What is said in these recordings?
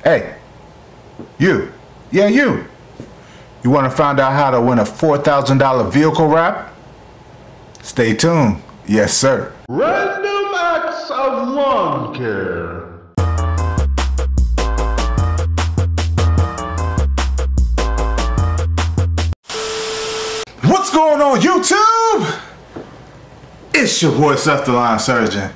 Hey, you. Yeah, you. You want to find out how to win a $4,000 vehicle wrap? Stay tuned. Yes, sir. Random acts of lawn care. What's going on, YouTube? It's your boy, Seth the Lawn Surgeon.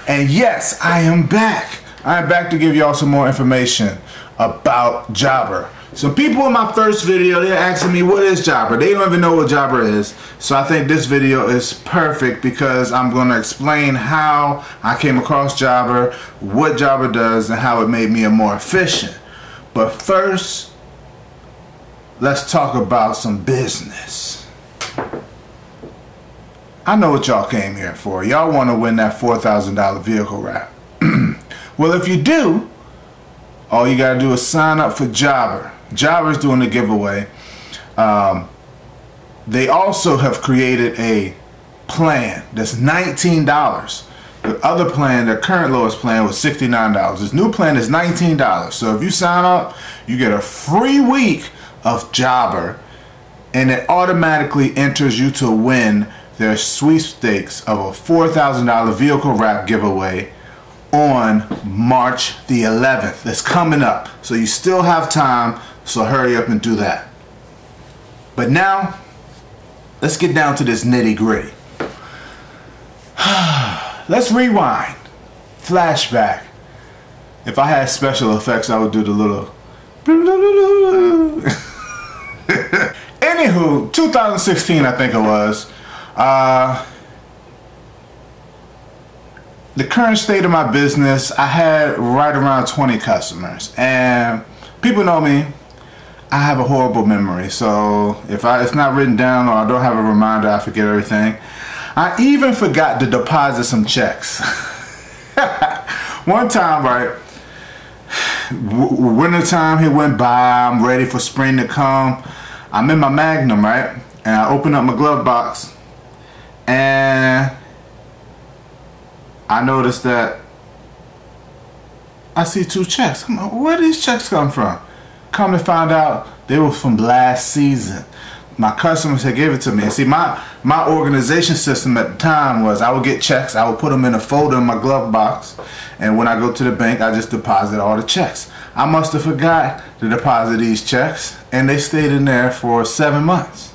And yes, I am back. I am back to give y'all some more information about Jobber. Some people in my first video, they're asking me, what is Jobber? They don't even know what Jobber is. So I think this video is perfect because I'm going to explain how I came across Jobber, what Jobber does, and how it made me a more efficient. But first, let's talk about some business. I know what y'all came here for. Y'all want to win that $4,000 vehicle wrap. Well, if you do, all you got to do is sign up for Jobber. Jobber's doing a giveaway. They also have created a plan that's $19. The other plan, their current lowest plan, was $69. This new plan is $19. So if you sign up, you get a free week of Jobber, and it automatically enters you to win their sweepstakes of a $4,000 vehicle wrap giveaway on March the 11th. It's coming up, so you still have time, so hurry up and do that. But now, let's get down to this nitty-gritty. Let's rewind. Flashback. If I had special effects, I would do the little anywho, 2016 I think it was. The current state of my business, I had right around 20 customers, and people know me, I have a horrible memory, so if it's not written down or I don't have a reminder, I forget everything. I even forgot to deposit some checks. One time, right, winter time here went by, I'm ready for spring to come. I'm in my Magnum, right, and I open up my glove box, and I noticed that I see 2 checks. I'm like, where did these checks come from? Come to find out, they were from last season. My customers had gave it to me. And see, my organization system at the time was I would get checks, I would put them in a folder in my glove box, and when I go to the bank, I just deposit all the checks. I must have forgot to deposit these checks, and they stayed in there for 7 months.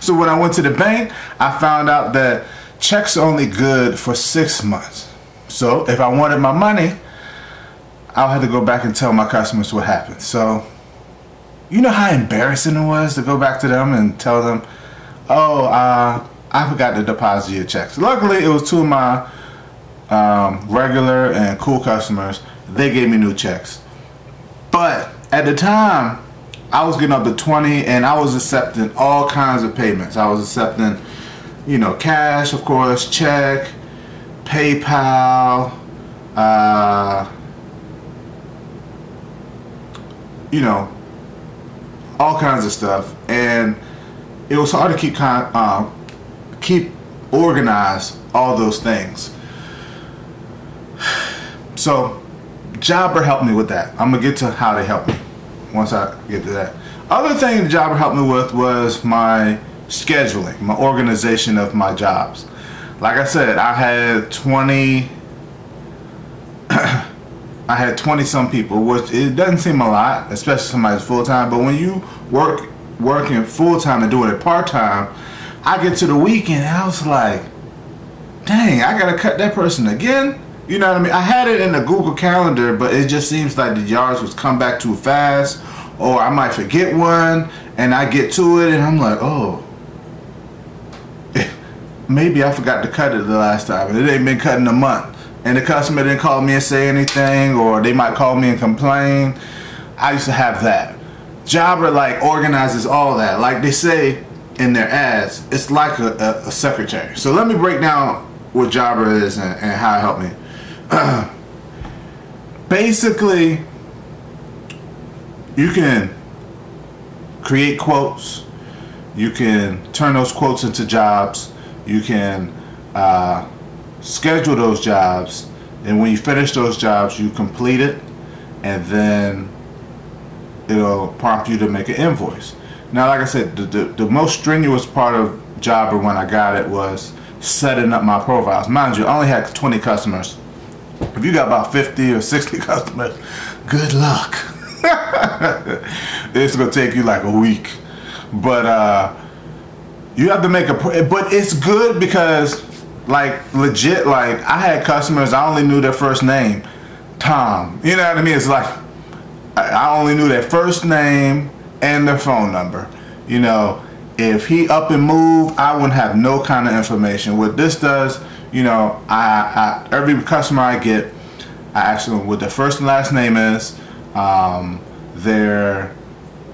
So when I went to the bank, I found out that checks are only good for 6 months. So if I wanted my money, I'll have to go back and tell my customers what happened. So you know how embarrassing it was to go back to them and tell them, oh, I forgot to deposit your checks. Luckily, it was 2 of my regular and cool customers. They gave me new checks. But at the time, I was getting up to 20, and I was accepting all kinds of payments. I was accepting, you know, cash, of course, check, PayPal, you know, all kinds of stuff, and it was hard to keep organized all those things. So Jobber helped me with that. I'm gonna get to how they helped me once I get to that. Other thing Jobber helped me with was my scheduling, my organization of my jobs. Like I said, I had 20 I had 20 some people, which it doesn't seem a lot, especially somebody's full-time, but when you working full-time and doing it part-time, I get to the weekend and I was like, dang, I gotta cut that person again. You know what I mean? I had it in the Google Calendar, but it just seems like the yards would come back too fast, or I might forget one and I get to it and I'm like, oh, maybe I forgot to cut it the last time. It ain't been cut in a month, and the customer didn't call me and say anything, or they might call me and complain. I used to have that. Jobber like organizes all that. Like they say in their ads, it's like a secretary. So let me break down what Jobber is and how it helped me. Basically, you can create quotes, you can turn those quotes into jobs, you can schedule those jobs, and when you finish those jobs, you complete it, and then it'll prompt you to make an invoice. Now, like I said, the most strenuous part of Jobber when I got it was setting up my profiles. Mind you, I only had 20 customers. If you got about 50 or 60 customers, good luck. It's gonna take you like a week. But you have to make but it's good because, like, legit, like, I had customers, I only knew their first name, Tom. You know what I mean? It's like, I only knew their first name and their phone number. You know, if he up and moved, I wouldn't have no kind of information. What this does, you know, I every customer I get, I ask them what their first and last name is, their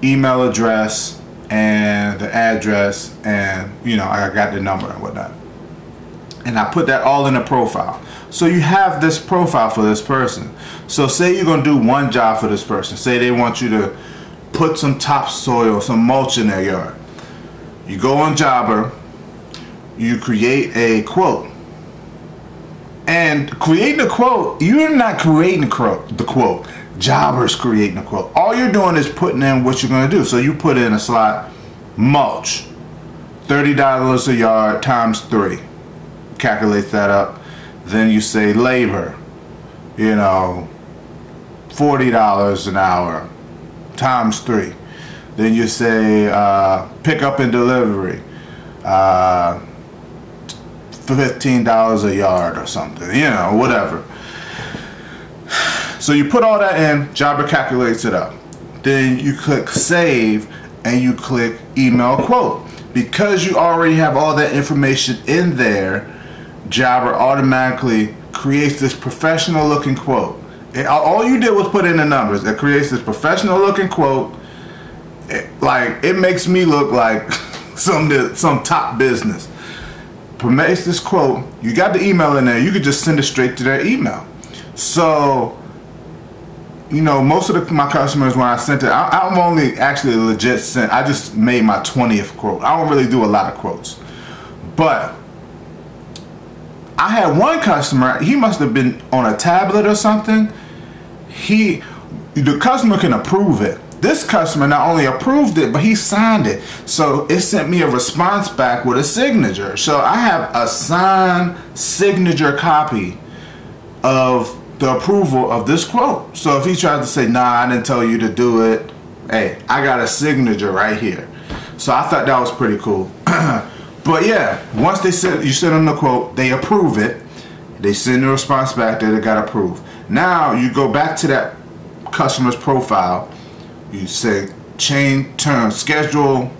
email address, and the address, and, you know, I got the number and whatnot. And I put that all in a profile. So you have this profile for this person. So say you're gonna do one job for this person. Say they want you to put some topsoil, some mulch in their yard. You go on Jobber, you create a quote. And creating a quote, you're not creating the quote. Jobber's creating a quote. All you're doing is putting in what you're gonna do. So you put in a slot, mulch, $30 a yard times 3. Calculates that up. Then you say labor, you know, $40 an hour times 3. Then you say pick up and delivery, $15 a yard or something, you know, whatever. So you put all that in, Jobber calculates it up. Then you click save and you click email quote. Because you already have all that information in there, Jobber automatically creates this professional looking quote. All you did was put in the numbers. It creates this professional looking quote. It makes me look like some top business. Makes this quote. You got the email in there. You could just send it straight to their email. So, you know, most of my customers, when I sent it, I'm only actually legit sent. I just made my 20th quote. I don't really do a lot of quotes, but I had one customer, he must have been on a tablet or something. The customer can approve it. This customer not only approved it, but he signed it. So it sent me a response back with a signature. So I have a signed signature copy of the approval of this quote. So if he tries to say, nah, I didn't tell you to do it, hey, I got a signature right here. So I thought that was pretty cool. But yeah, once you send them the quote, they approve it. They send the response back that it got approved. Now you go back to that customer's profile. You say schedule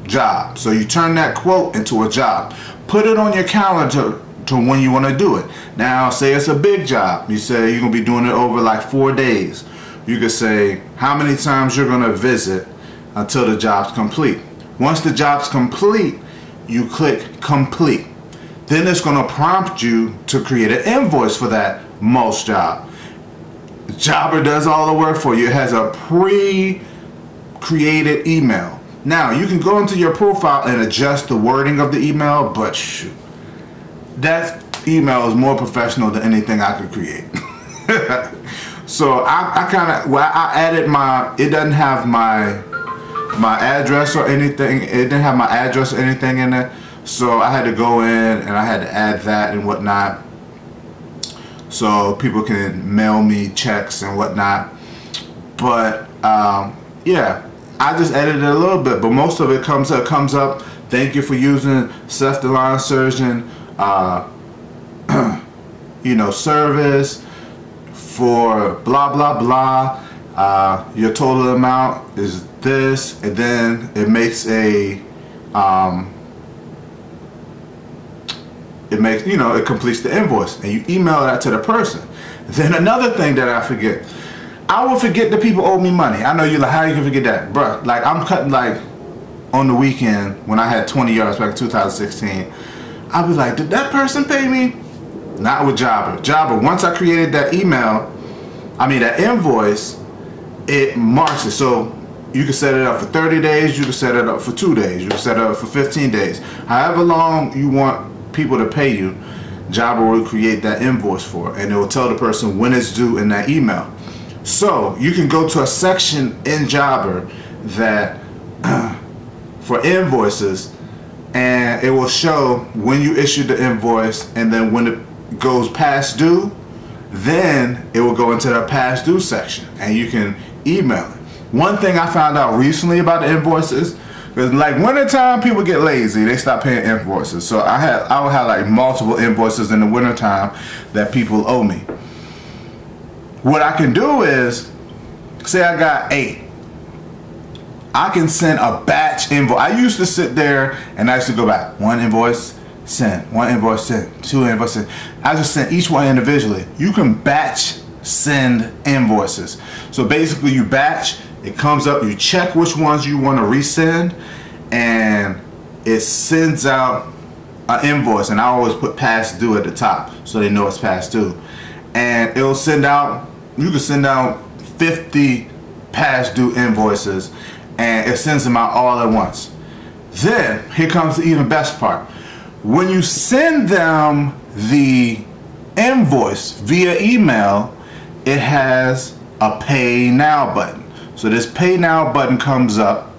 job. So you turn that quote into a job. Put it on your calendar to when you want to do it. Now say it's a big job. You say you're going to be doing it over like 4 days. You could say how many times you're going to visit until the job's complete. Once the job's complete, you click complete. Then it's going to prompt you to create an invoice for that mulch job. Jobber does all the work for you. It has a pre-created email. Now you can go into your profile and adjust the wording of the email, but shoot, that email is more professional than anything I could create. So I added it doesn't have my address or anything. It didn't have my address or anything in it. So I had to go in and I had to add that and whatnot, so people can mail me checks and whatnot. But yeah, I just edited it a little bit, but most of it comes up. Thank you for using Cephalon Surgeon, you know, service for blah blah blah. Your total amount is this, and then it makes a it completes the invoice, and you email that to the person. Then another thing that I forget, I will forget that people owe me money. I know you're like, how you can forget that, bruh? Like, I'm cutting, like, on the weekend when I had 20 yards back in 2016. I'll be like, did that person pay me? Not with Jobber. Jobber, once I created that that invoice, it marks it. So you can set it up for 30 days, you can set it up for 2 days, you can set it up for 15 days. However long you want people to pay you, Jobber will create that invoice for it, and it will tell the person when it's due in that email. So you can go to a section in Jobber that for invoices, and it will show when you issued the invoice, and then when it goes past due, then it will go into the past due section, and you can email it. One thing I found out recently about the invoices, because like wintertime people get lazy, they stop paying invoices. So I would have like multiple invoices in the wintertime that people owe me. What I can do is, say I got 8. I can send a batch invoice. I used to sit there and I used to go back. 1 invoice, send. 1 invoice, send. 2 invoices. I just send each one individually. You can batch send invoices. So basically you batch, it comes up, you check which ones you want to resend, and it sends out an invoice. And I always put past due at the top so they know it's past due. And it'll send out, you can send out 50 past due invoices, and it sends them out all at once. Then here comes the even best part. When you send them the invoice via email, it has a pay now button. So this pay now button comes up,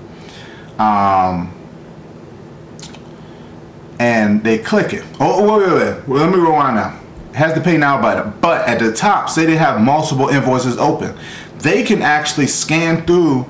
and they click it. Oh, wait. Well, let me rewind now. It has the pay now button, but at the top, say they have multiple invoices open, they can actually scan through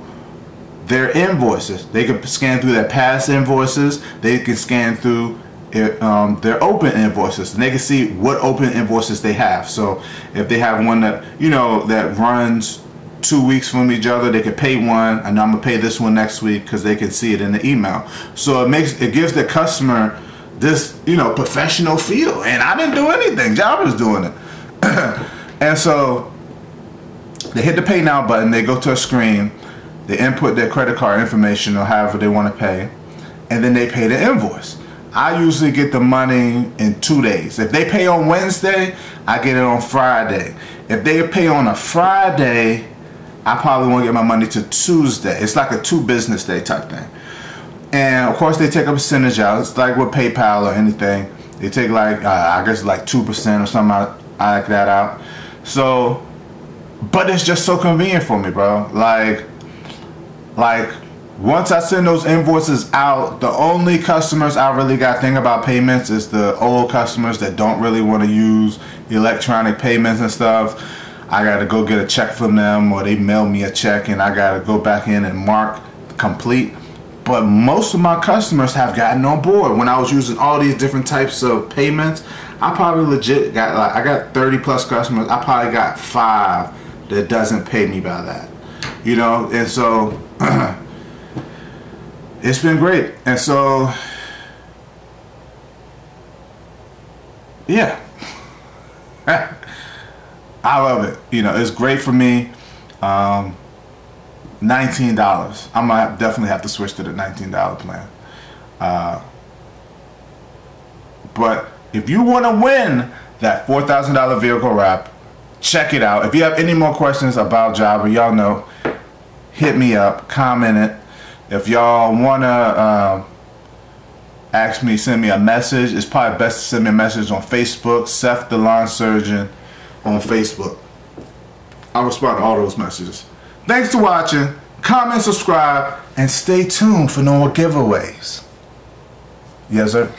their invoices. They can scan through their past invoices. They can scan through their open invoices, and they can see what open invoices they have. So if they have one that, you know, that runs 2 weeks from each other, they can pay one, and I'm gonna pay this one next week because they can see it in the email. So it gives the customer this, you know, professional feel. And I didn't do anything. Jobber's doing it. And so they hit the pay now button. They go to a screen. They input their credit card information or however they want to pay, and then they pay the invoice. I usually get the money in 2 days. If they pay on Wednesday, I get it on Friday. If they pay on a Friday, I probably won't get my money to Tuesday. It's like a 2 business day type thing. And of course they take a percentage out. It's like with PayPal or anything. They take like, I guess like 2% or something like that out. So, but it's just so convenient for me, bro. Like once I send those invoices out, the only customers I really got to think about payments is the old customers that don't really want to use electronic payments and stuff. I got to go get a check from them, or they mail me a check and I got to go back in and mark complete. But most of my customers have gotten on board. When I was using all these different types of payments, I probably legit got, like, I got 30 plus customers. I probably got 5 that doesn't pay me by that, you know. And so it's been great. And so yeah, I love it. You know, it's great for me. $19. I'm gonna definitely have to switch to the $19 plan. But if you want to win that $4,000 vehicle wrap, check it out. If you have any more questions about Jobber, y'all know, hit me up, comment it. If y'all wanna ask me, send me a message. It's probably best to send me a message on Facebook, Seth the Lawn Surgeon on Facebook. I'll respond to all those messages. Thanks for watching. Comment, subscribe, and stay tuned for no more giveaways. Yes, sir.